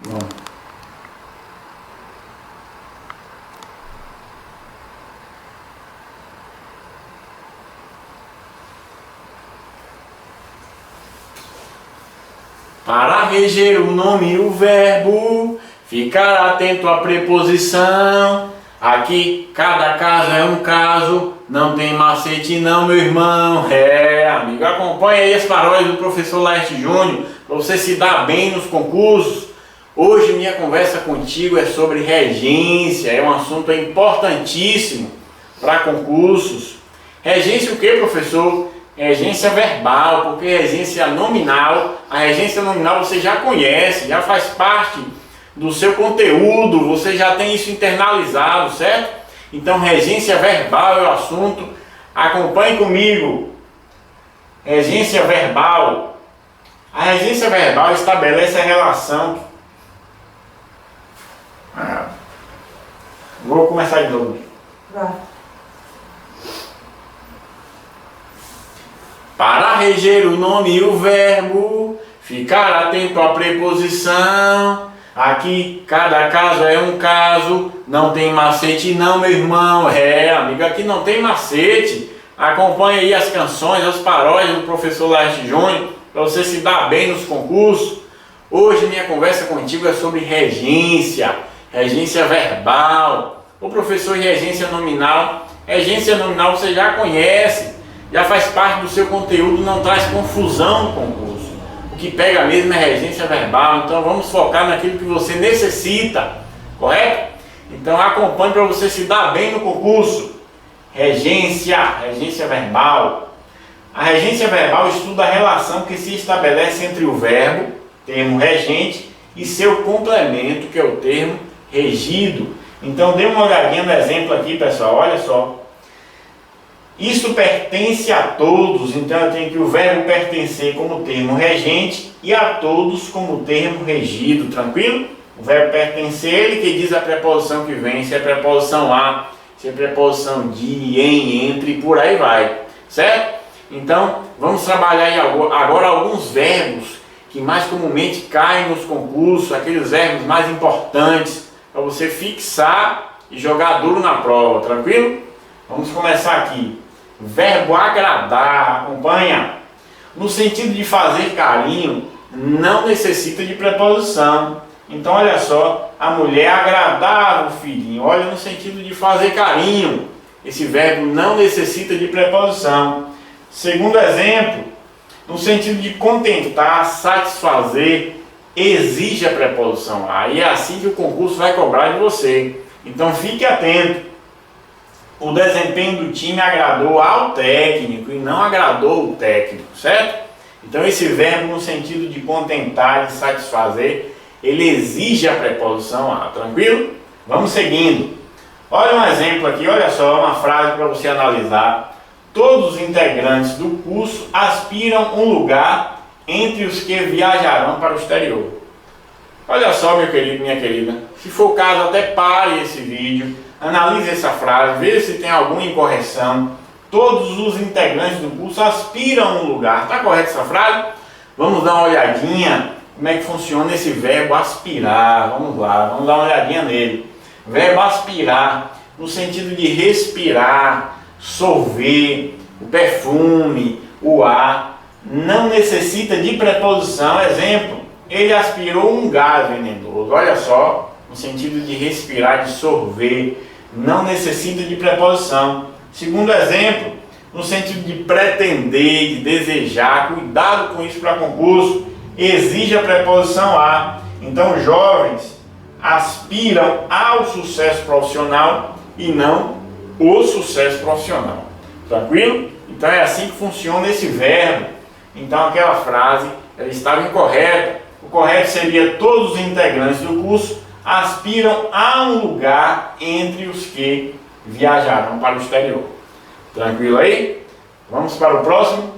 Vamos. Para reger o nome e o verbo, ficar atento à preposição. Aqui cada caso é um caso, não tem macete não, meu irmão. Amigo, acompanha aí as paródias do professor Laerte Júnior para você se dar bem nos concursos. Hoje minha conversa contigo é sobre regência, é um assunto importantíssimo para concursos. Regência o que, professor? Regência verbal, porque regência nominal, a regência nominal você já conhece, já faz parte do seu conteúdo, você já tem isso internalizado, certo? Então regência verbal é o assunto, acompanhe comigo. Regência verbal. A regência verbal estabelece a relação. Vou começar de novo. Vai. Para reger o nome e o verbo, ficar atento à preposição. Aqui cada caso é um caso, não tem macete não, meu irmão. Amigo, aqui não tem macete. Acompanhe aí as canções, as paródias do professor Laerte Júnior, para você se dar bem nos concursos. Hoje minha conversa contigo é sobre regência, regência verbal. O professor de regência nominal você já conhece, já faz parte do seu conteúdo, não traz confusão no concurso. O que pega mesmo é regência verbal, então vamos focar naquilo que você necessita, correto? Então acompanhe para você se dar bem no concurso. Regência verbal. A regência verbal estuda a relação que se estabelece entre o verbo, termo regente, e seu complemento, que é o termo regido. Então dê uma olhadinha no exemplo aqui, pessoal, olha só. Isso pertence a todos, então eu tenho que o verbo pertencer como termo regente e a todos como termo regido, tranquilo? O verbo pertencer, ele que diz a preposição que vem, se é preposição a, se é preposição de, em, entre e por aí vai, certo? Então, vamos trabalhar aí agora alguns verbos que mais comumente caem nos concursos, aqueles verbos mais importantes, para você fixar e jogar duro na prova, tranquilo? Vamos começar aqui. Verbo agradar, acompanha. No sentido de fazer carinho, não necessita de preposição. Então olha só, a mulher agradava o filhinho. Olha, no sentido de fazer carinho, esse verbo não necessita de preposição. Segundo exemplo, no sentido de contentar, satisfazer, exige a preposição. Aí é assim que o concurso vai cobrar de você. Então fique atento. O desempenho do time agradou ao técnico e não agradou o técnico, certo? Então esse verbo no sentido de contentar, de satisfazer, ele exige a preposição a, tranquilo? Vamos seguindo. Olha um exemplo aqui, olha só, uma frase para você analisar. Todos os integrantes do curso aspiram um lugar entre os que viajarão para o exterior. Olha só, meu querido, minha querida, se for o caso, até pare esse vídeo, analise essa frase, veja se tem alguma incorreção. Todos os integrantes do curso aspiram a um lugar. Está correta essa frase? Vamos dar uma olhadinha como é que funciona esse verbo aspirar. Vamos lá, vamos dar uma olhadinha nele. Verbo aspirar, no sentido de respirar, sorver, o perfume, o ar, não necessita de preposição. Exemplo, ele aspirou um gás venenoso. Olha só, no sentido de respirar, de sorver, não necessita de preposição. Segundo exemplo, no sentido de pretender, de desejar, cuidado com isso para concurso, exige a preposição a. Então, jovens aspiram ao sucesso profissional e não o sucesso profissional. Tranquilo? Então é assim que funciona esse verbo. Então aquela frase ela estava incorreta. O correto seria: todos os integrantes do curso aspiram a um lugar entre os que viajarão para o exterior. Tranquilo aí? Vamos para o próximo?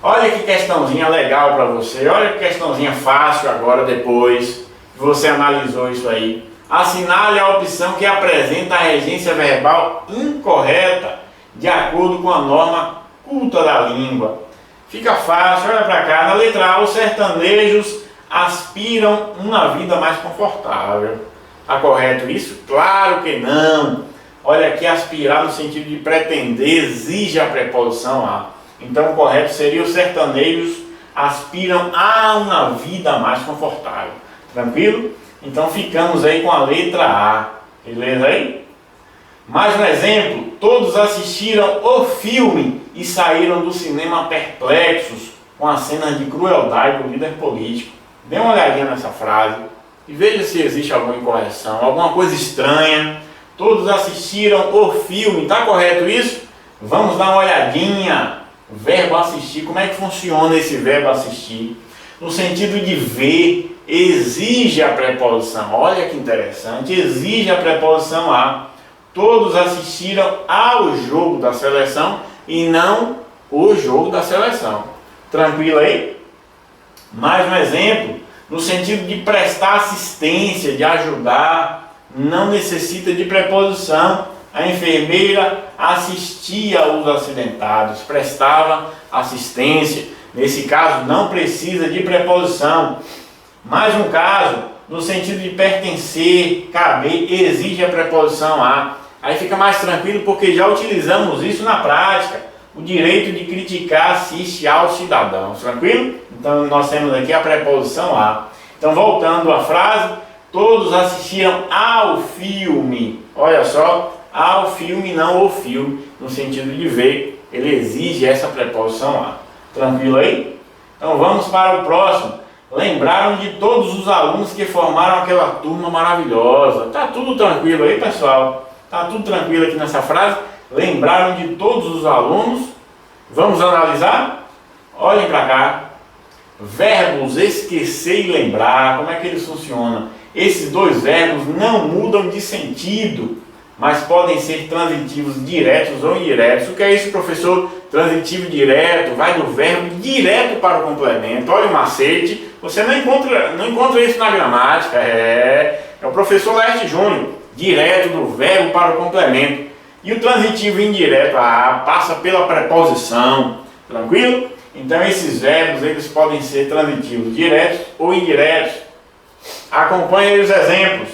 Olha que questãozinha legal para você. Olha que questãozinha fácil agora, depois que você analisou isso aí. Assinale a opção que apresenta a regência verbal incorreta de acordo com a norma culta da língua. Fica fácil, olha para cá. Na letra A, os sertanejos aspiram uma vida mais confortável. Está correto isso? Claro que não. Olha aqui, aspirar no sentido de pretender exige a preposição a. Então o correto seria: os sertanejos aspiram a uma vida mais confortável. Tranquilo? Então ficamos aí com a letra A. Beleza aí? Mais um exemplo: todos assistiram o filme e saíram do cinema perplexos com as cenas de crueldade do líder político. Dê uma olhadinha nessa frase e veja se existe alguma incorreção, alguma coisa estranha. Todos assistiram o filme, está correto isso? Vamos dar uma olhadinha. O verbo assistir, como é que funciona esse verbo assistir? No sentido de ver, exige a preposição. Olha que interessante, exige a preposição a. Todos assistiram ao jogo da seleção e não o jogo da seleção. Tranquilo aí? Mais um exemplo, no sentido de prestar assistência, de ajudar, não necessita de preposição. A enfermeira assistia os acidentados, prestava assistência. Nesse caso, não precisa de preposição. Mais um caso, no sentido de pertencer, caber, exige a preposição a. Aí fica mais tranquilo porque já utilizamos isso na prática. O direito de criticar assiste aos cidadãos. Tranquilo? Então nós temos aqui a preposição a. Então voltando à frase, todos assistiram ao filme. Olha só, ao filme, não o filme, no sentido de ver, ele exige essa preposição a. Tranquilo aí? Então vamos para o próximo. Lembraram de todos os alunos que formaram aquela turma maravilhosa. Tá tudo tranquilo aí, pessoal? Tá tudo tranquilo aqui nessa frase? Lembraram de todos os alunos? Vamos analisar? Olhem para cá. Verbos esquecer e lembrar, como é que eles funcionam? Esses dois verbos não mudam de sentido, mas podem ser transitivos diretos ou indiretos. O que é isso, professor? Transitivo direto, vai do verbo direto para o complemento. Olha o macete, você não encontra isso na gramática. É o professor Laerte Júnior, direto do verbo para o complemento. E o transitivo indireto, passa pela preposição. Tranquilo? Então esses verbos, eles podem ser transitivos diretos ou indiretos. Acompanhe os exemplos.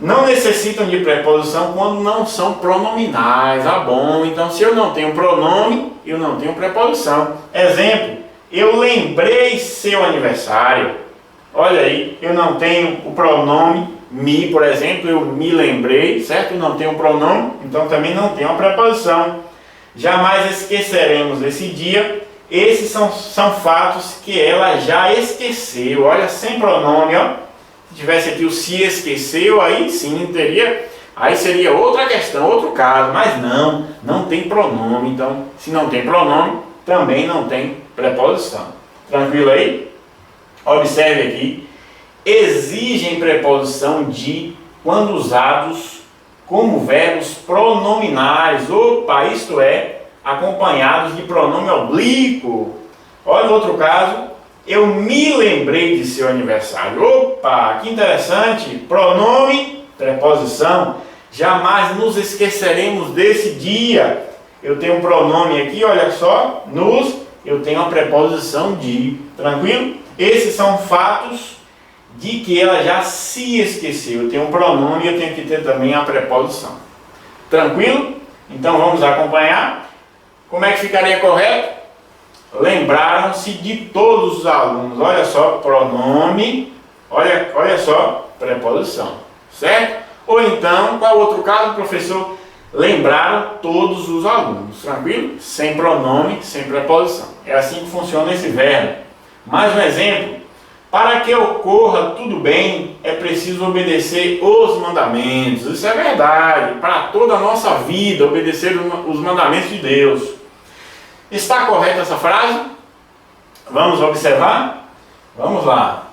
Não necessitam de preposição quando não são pronominais. Bom, então se eu não tenho pronome, eu não tenho preposição. Exemplo, eu lembrei seu aniversário. Olha aí, eu não tenho o pronome me, por exemplo, eu me lembrei, certo? Eu não tenho pronome, então também não tenho a preposição. Jamais esqueceremos esse dia. Esses são fatos que ela já esqueceu. Olha, sem pronome, ó. Se tivesse aqui o se esqueceu, aí sim teria. Aí seria outra questão, outro caso. Mas não tem pronome. Então, se não tem pronome, também não tem preposição. Tranquilo aí? Observe aqui. Exigem preposição de quando usados como verbos pronominais, isto é, acompanhados de pronome oblíquo. Olha o outro caso, eu me lembrei de seu aniversário. Opa, que interessante, pronome, preposição, jamais nos esqueceremos desse dia. Eu tenho um pronome aqui, olha só, eu tenho a preposição de, tranquilo? Esses são fatos de que ela já se esqueceu. Eu tenho um pronome e eu tenho que ter também a preposição. Tranquilo? Então vamos acompanhar. Como é que ficaria correto? Lembraram-se de todos os alunos. Olha só, pronome. Olha só, preposição. Certo? Ou então, qual outro caso, professor? Lembraram todos os alunos. Tranquilo? Sem pronome, sem preposição. É assim que funciona esse verbo. Mais um exemplo. Para que ocorra tudo bem, é preciso obedecer os mandamentos. Isso é verdade. Para toda a nossa vida, obedecer os mandamentos de Deus. Está correta essa frase? Vamos observar? Vamos lá.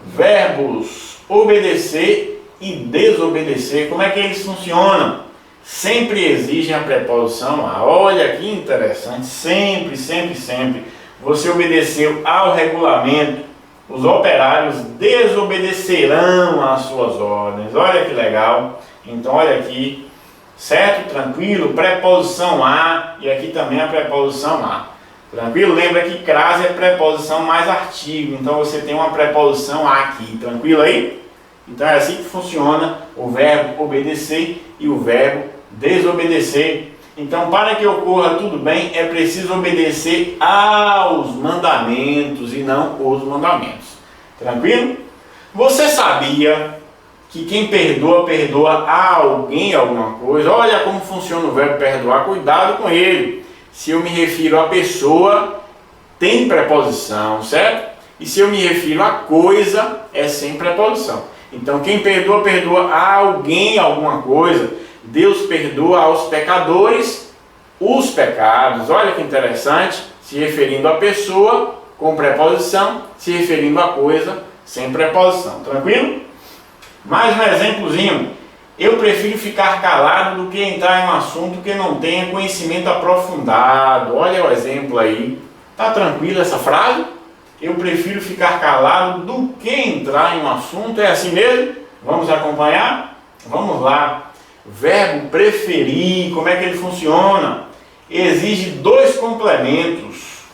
Verbos obedecer e desobedecer. Como é que eles funcionam? Sempre exigem a preposição a. Olha que interessante. Sempre, sempre, sempre. Você obedeceu ao regulamento. Os operários desobedecerão às suas ordens. Olha que legal. Então olha aqui, certo? Tranquilo? Preposição a, e aqui também a preposição a. Tranquilo? Lembra que crase é preposição mais artigo, então você tem uma preposição aqui, tranquilo aí? Então é assim que funciona o verbo obedecer e o verbo desobedecer. Então, para que ocorra tudo bem, é preciso obedecer aos mandamentos e não os mandamentos. Tranquilo? Você sabia que quem perdoa, perdoa a alguém alguma coisa? Olha como funciona o verbo perdoar, cuidado com ele. Se eu me refiro à pessoa, tem preposição, certo? E se eu me refiro à coisa, é sem preposição. Então, quem perdoa, perdoa a alguém alguma coisa. Deus perdoa aos pecadores os pecados. Olha que interessante, se referindo à pessoa com preposição, se referindo à coisa sem preposição. Tranquilo? Mais um exemplozinho. Eu prefiro ficar calado do que entrar em um assunto que não tenha conhecimento aprofundado. Olha o exemplo aí. Tá tranquila essa frase? Eu prefiro ficar calado do que entrar em um assunto. É assim mesmo? Vamos acompanhar? Vamos lá. Verbo preferir, como é que ele funciona? Exige dois complementos.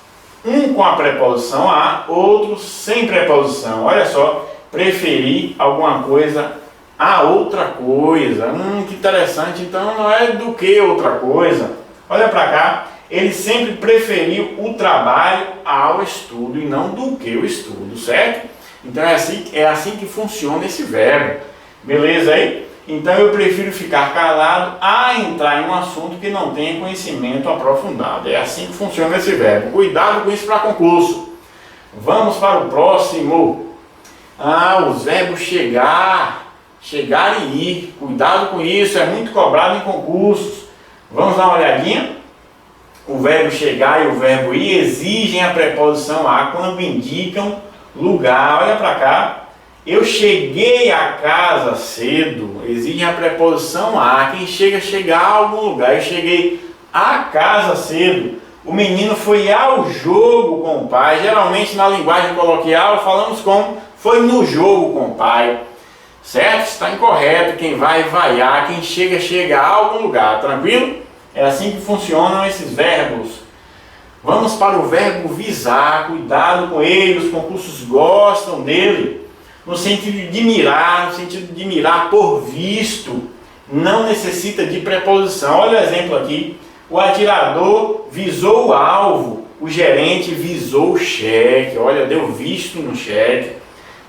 Um com a preposição a, outro sem preposição. Olha só. Preferir alguma coisa a outra coisa. Que interessante. Então não é do que outra coisa. Olha para cá. Ele sempre preferiu o trabalho ao estudo e não do que o estudo, certo? Então é assim que funciona esse verbo. Beleza aí? Então eu prefiro ficar calado a entrar em um assunto que não tenha conhecimento aprofundado. É assim que funciona esse verbo. Cuidado com isso para concurso. Vamos para o próximo. Os verbos chegar e ir. Cuidado com isso, é muito cobrado em concursos. Vamos dar uma olhadinha? O verbo chegar e o verbo ir exigem a preposição a quando indicam lugar. Olha para cá. Eu cheguei a casa cedo. Exigem a preposição a. Quem chega a algum lugar. Eu cheguei a casa cedo. O menino foi ao jogo com o pai. Geralmente na linguagem coloquial falamos como foi no jogo com o pai. Certo? Está incorreto. Quem vai a. Quem chega a algum lugar. Tranquilo? É assim que funcionam esses verbos. Vamos para o verbo visar. Cuidado com ele, os concursos gostam dele. No sentido de mirar por visto. Não necessita de preposição. Olha o exemplo aqui. O atirador visou o alvo. O gerente visou o cheque. Olha, deu visto no cheque.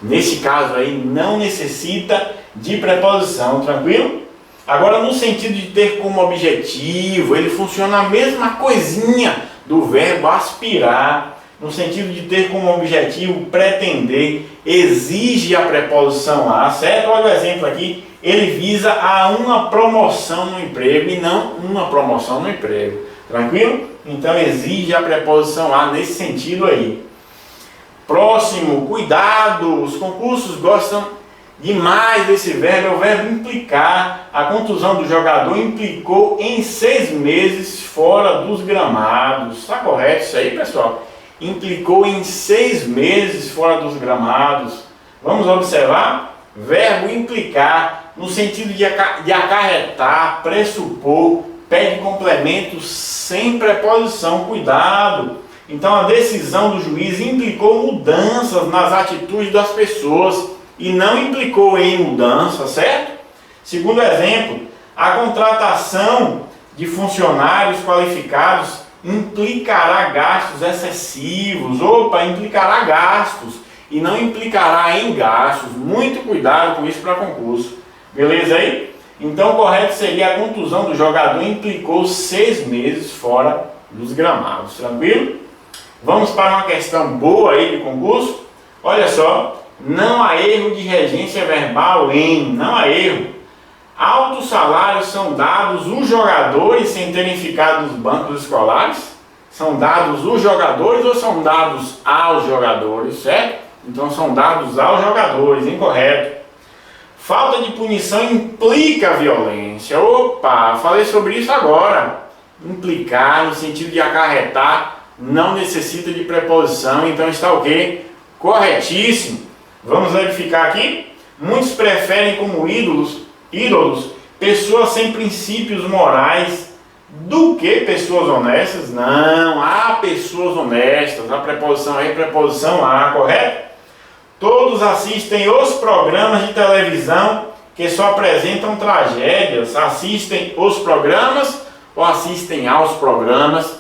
Nesse caso aí, não necessita de preposição. Tranquilo? Agora, no sentido de ter como objetivo, ele funciona a mesma coisinha do verbo aspirar. No sentido de ter como objetivo, pretender, exige a preposição a, certo? Olha o exemplo aqui. Ele visa a uma promoção no emprego e não uma promoção no emprego. Tranquilo? Então, exige a preposição a nesse sentido aí. Próximo, cuidado. Os concursos gostam demais desse verbo, é o verbo implicar. A contusão do jogador implicou em 6 meses fora dos gramados. Está correto isso aí, pessoal? Implicou em 6 meses fora dos gramados. Vamos observar? Verbo implicar, no sentido de acarretar, pressupor, pede complemento sem preposição. Cuidado! Então a decisão do juiz implicou mudanças nas atitudes das pessoas e não implicou em mudança, certo? Segundo exemplo, a contratação de funcionários qualificados implicará gastos excessivos. Implicará gastos e não implicará em gastos. Muito cuidado com isso para concurso. Beleza aí? Então o correto seria a contusão do jogador implicou 6 meses fora dos gramados. Tranquilo? Vamos para uma questão boa aí de concurso. Olha só. Não há erro de regência verbal em. Não há erro. Altos salários são dados os jogadores sem terem ficado nos bancos escolares? São dados os jogadores ou são dados aos jogadores, certo? Então são dados aos jogadores, incorreto. Falta de punição implica violência. Falei sobre isso agora. Implicar no sentido de acarretar não necessita de preposição, então está o quê? Corretíssimo. Vamos verificar aqui. Muitos preferem como ídolos pessoas sem princípios morais do que pessoas honestas? Não, há pessoas honestas. A preposição aí é preposição a, correto? Todos assistem os programas de televisão que só apresentam tragédias. Assistem os programas ou assistem aos programas?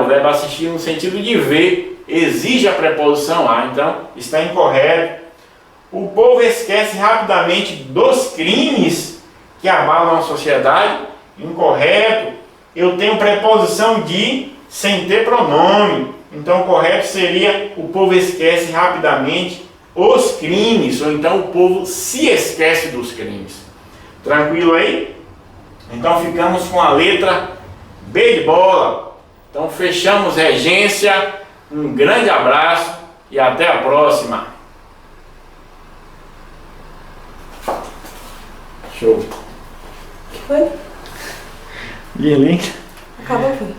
O verbo assistir no sentido de ver exige a preposição a, então está incorreto. O povo esquece rapidamente dos crimes que abalam a sociedade? Incorreto. Eu tenho preposição de sem ter pronome, então o correto seria o povo esquece rapidamente os crimes, ou então o povo se esquece dos crimes. Tranquilo aí? Então ficamos com a letra B de bola. Então fechamos regência, um grande abraço e até a próxima. Show. Que foi? E link? Acabou aqui.